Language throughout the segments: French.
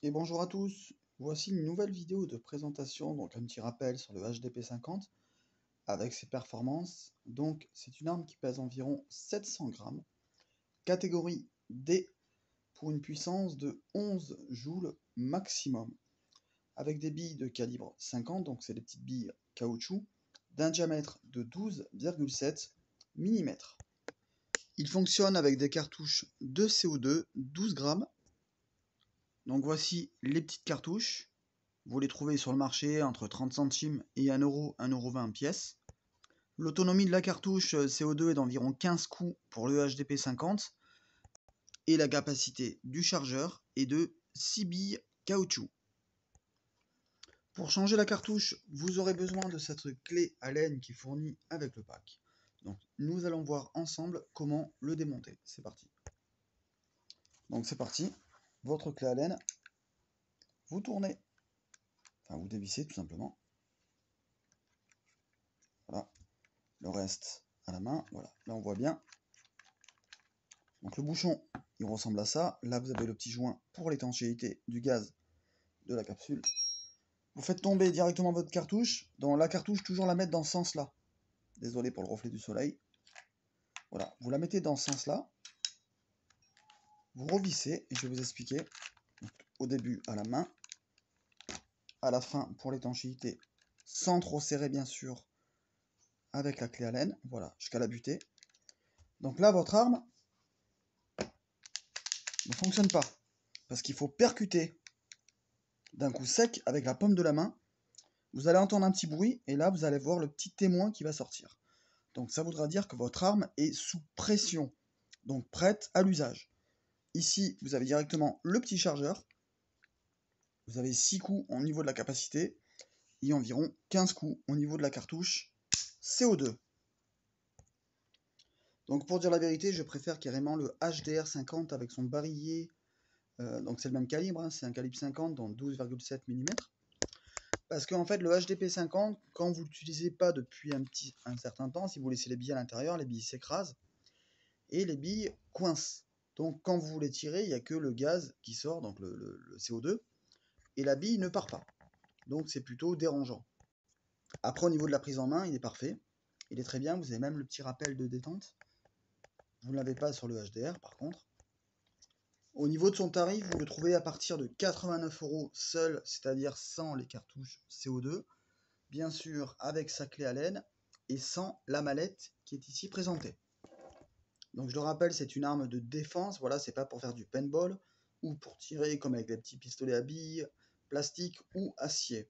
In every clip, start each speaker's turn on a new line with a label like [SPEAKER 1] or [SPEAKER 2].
[SPEAKER 1] Et bonjour à tous, voici une nouvelle vidéo de présentation, donc un petit rappel sur le HDP50 avec ses performances. Donc c'est une arme qui pèse environ 700 grammes, catégorie D pour une puissance de 11 joules maximum, avec des billes de calibre 50, donc c'est des petites billes caoutchouc, d'un diamètre de 12,7 mm. Il fonctionne avec des cartouches de CO2 12 grammes. Donc voici les petites cartouches. Vous les trouvez sur le marché entre 30 centimes et 1 euro, 1,20 € pièce. L'autonomie de la cartouche CO2 est d'environ 15 coups pour le HDP50 et la capacité du chargeur est de 6 billes caoutchouc. Pour changer la cartouche, vous aurez besoin de cette clé Allen qui est fournie avec le pack. Donc nous allons voir ensemble comment le démonter. C'est parti. Donc c'est parti, votre clé Allen, vous tournez, enfin vous dévissez tout simplement. Voilà, le reste à la main, voilà, là on voit bien. Donc le bouchon, il ressemble à ça. Là vous avez le petit joint pour l'étanchéité du gaz de la capsule. Vous faites tomber directement votre cartouche. Dans la cartouche, toujours la mettre dans ce sens-là. Désolé pour le reflet du soleil. Voilà, vous la mettez dans ce sens-là. Vous revissez, et je vais vous expliquer. Donc, au début à la main, à la fin pour l'étanchéité, sans trop serrer bien sûr, avec la clé Allen. Voilà, jusqu'à la butée. Donc là, votre arme ne fonctionne pas. Parce qu'il faut percuter d'un coup sec avec la paume de la main. Vous allez entendre un petit bruit et là vous allez voir le petit témoin qui va sortir. Donc ça voudra dire que votre arme est sous pression, donc prête à l'usage. Ici vous avez directement le petit chargeur. Vous avez 6 coups au niveau de la capacité et environ 15 coups au niveau de la cartouche CO2. Donc pour dire la vérité, je préfère carrément le HDR50 avec son barillet. Donc c'est le même calibre, hein, c'est un calibre 50 dans 12,7 mm. Parce qu'en fait, le HDP50, quand vous ne l'utilisez pas depuis un certain temps, si vous laissez les billes à l'intérieur, les billes s'écrasent et les billes coincent. Donc quand vous les tirez, il n'y a que le gaz qui sort, donc le CO2, et la bille ne part pas. Donc c'est plutôt dérangeant. Après, au niveau de la prise en main, il est parfait. Il est très bien, vous avez même le petit rappel de détente. Vous ne l'avez pas sur le HDR par contre. Au niveau de son tarif, vous le trouvez à partir de 89 € seul, c'est-à-dire sans les cartouches CO2. Bien sûr avec sa clé Allen et sans la mallette qui est ici présentée. Donc je le rappelle, c'est une arme de défense, voilà, c'est pas pour faire du paintball ou pour tirer comme avec les petits pistolets à billes, plastique ou acier.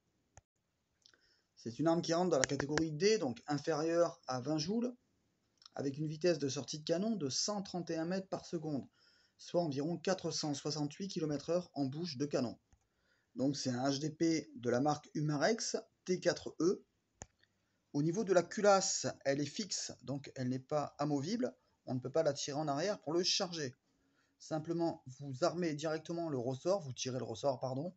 [SPEAKER 1] C'est une arme qui rentre dans la catégorie D, donc inférieure à 20 joules, avec une vitesse de sortie de canon de 131 mètres par seconde, soit environ 468 km/h en bouche de canon. Donc c'est un HDP de la marque Humarex T4E. Au niveau de la culasse, elle est fixe, donc elle n'est pas amovible. On ne peut pas la tirer en arrière pour le charger. Simplement, vous armez directement le ressort, vous tirez le ressort, pardon.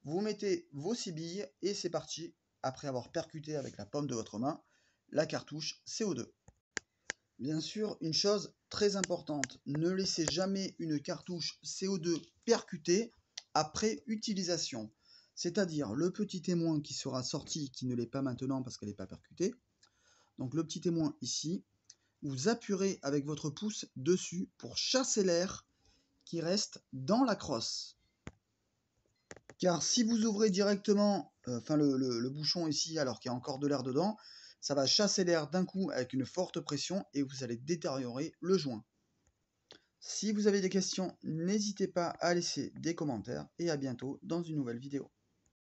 [SPEAKER 1] Vous mettez vos 6 billes et c'est parti, après avoir percuté avec la paume de votre main la cartouche CO2. Bien sûr, une chose très importante, ne laissez jamais une cartouche CO2 percutée après utilisation. C'est-à-dire le petit témoin qui sera sorti, qui ne l'est pas maintenant parce qu'elle n'est pas percutée. Donc le petit témoin ici, vous appuierez avec votre pouce dessus pour chasser l'air qui reste dans la crosse. Car si vous ouvrez directement le bouchon ici alors qu'il y a encore de l'air dedans, ça va chasser l'air d'un coup avec une forte pression et vous allez détériorer le joint. Si vous avez des questions, n'hésitez pas à laisser des commentaires et à bientôt dans une nouvelle vidéo.